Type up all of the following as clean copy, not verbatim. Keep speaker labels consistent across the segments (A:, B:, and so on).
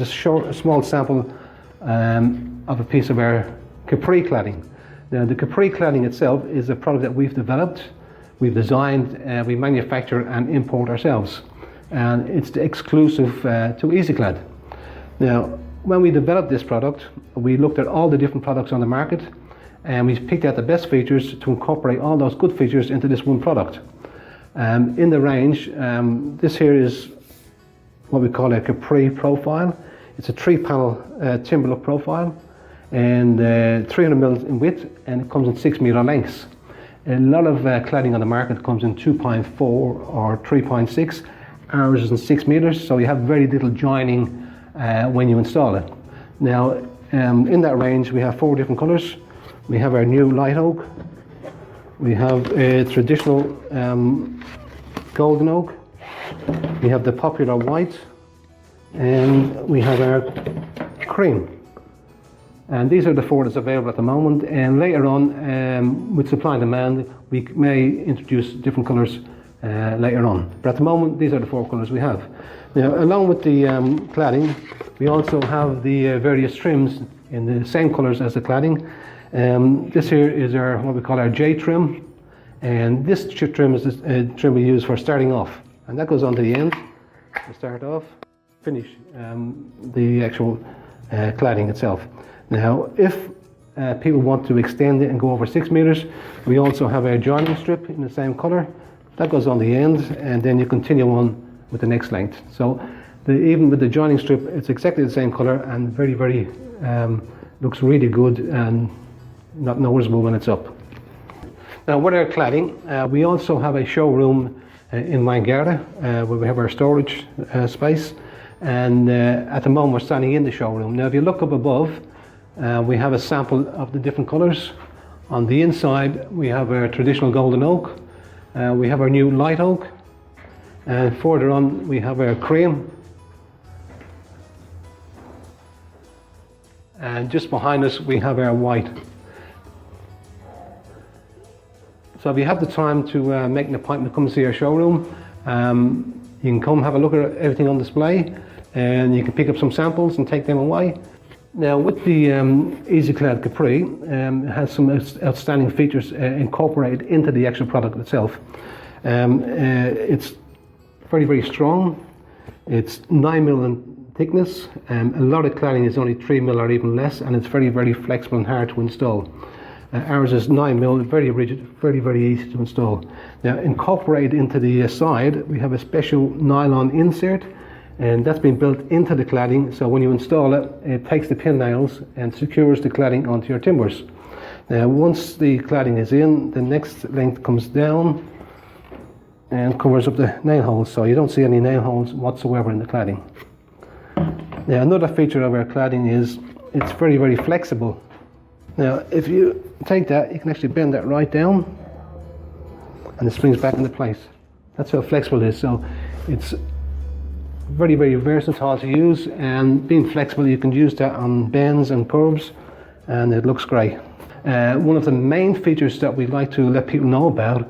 A: A small sample of a piece of our Capri cladding. Now the Capri cladding itself is a product that we've developed, we've designed, we manufacture and import ourselves. And it's exclusive to EZIClad. Now when we developed this product, we looked at all the different products on the market and we picked out the best features to incorporate all those good features into this one product. In the range, this here is what we call a Capri profile. It's a 3-panel timber look profile and 300 mils in width, and it comes in 6 meter lengths. A lot of cladding on the market comes in 2.4 or 3.6. Ours is in 6 meters, so you have very little joining when you install it. Now, in that range, we have 4 different colors. We have our new light oak. We have a traditional golden oak. We have the popular white, and we have our cream. And these are the 4 that's available at the moment, and later on, with supply and demand, we may introduce different colors later on. But at the moment, these are the 4 colors we have. Now, along with the cladding, we also have the various trims in the same colors as the cladding. This here is our, what we call our J trim, and this trim is the trim we use for starting off, and that goes on to the end to start off, finish the actual cladding itself. Now, if people want to extend it and go over 6 meters, we also have our joining strip in the same color. That goes on the end, and then you continue on with the next length. So even with the joining strip, it's exactly the same color and very looks really good and not noticeable when it's up. Now with our cladding, we also have a showroom in Landsdale where we have our storage space, and at the moment we're standing in the showroom. Now if you look up above, we have a sample of the different colors. On the inside we have our traditional golden oak, we have our new light oak, and further on we have our cream, and just behind us we have our white. So if you have the time to make an appointment, come see our showroom. You can come have a look at everything on display, and you can pick up some samples and take them away. Now with the EZIClad Capri, it has some outstanding features incorporated into the actual product itself. It's very strong. It's 9 mil in thickness. A lot of cladding is only 3 mil or even less, and it's very flexible and hard to install. Ours is 9 mil, very rigid, very easy to install. Now incorporated into the side, we have a special nylon insert, and that's been built into the cladding, so when you install it, it takes the pin nails and secures the cladding onto your timbers. Now once the cladding is in, the next length comes down and covers up the nail holes, so you don't see any nail holes whatsoever in the cladding. Now another feature of our cladding is it's very flexible. Now if you take that, you can actually bend that right down and it springs back into place. That's how flexible it is. So it's very versatile to use, and being flexible, you can use that on bends and curves, and it looks great. One of the main features that we like to let people know about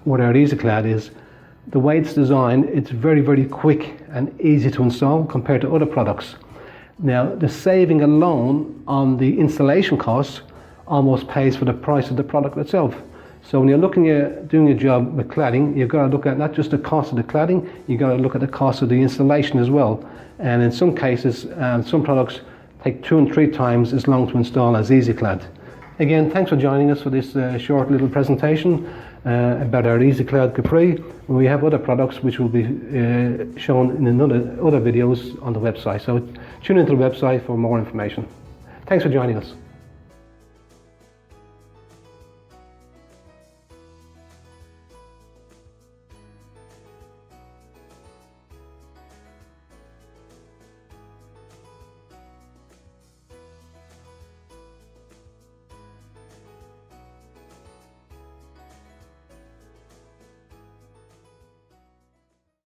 A: with our EZIClad is the way it's designed. It's very quick and easy to install compared to other products. Now the saving alone on the installation costs almost pays for the price of the product itself. So when you're looking at doing a job with cladding, you've got to look at not just the cost of the cladding, you've got to look at the cost of the installation as well. And in some cases, some products take 2 and 3 times as long to install as EZIClad. Again, thanks for joining us for this short little presentation about our EZIClad Capri. We have other products which will be shown in other videos on the website. So tune into the website for more information. Thanks for joining us.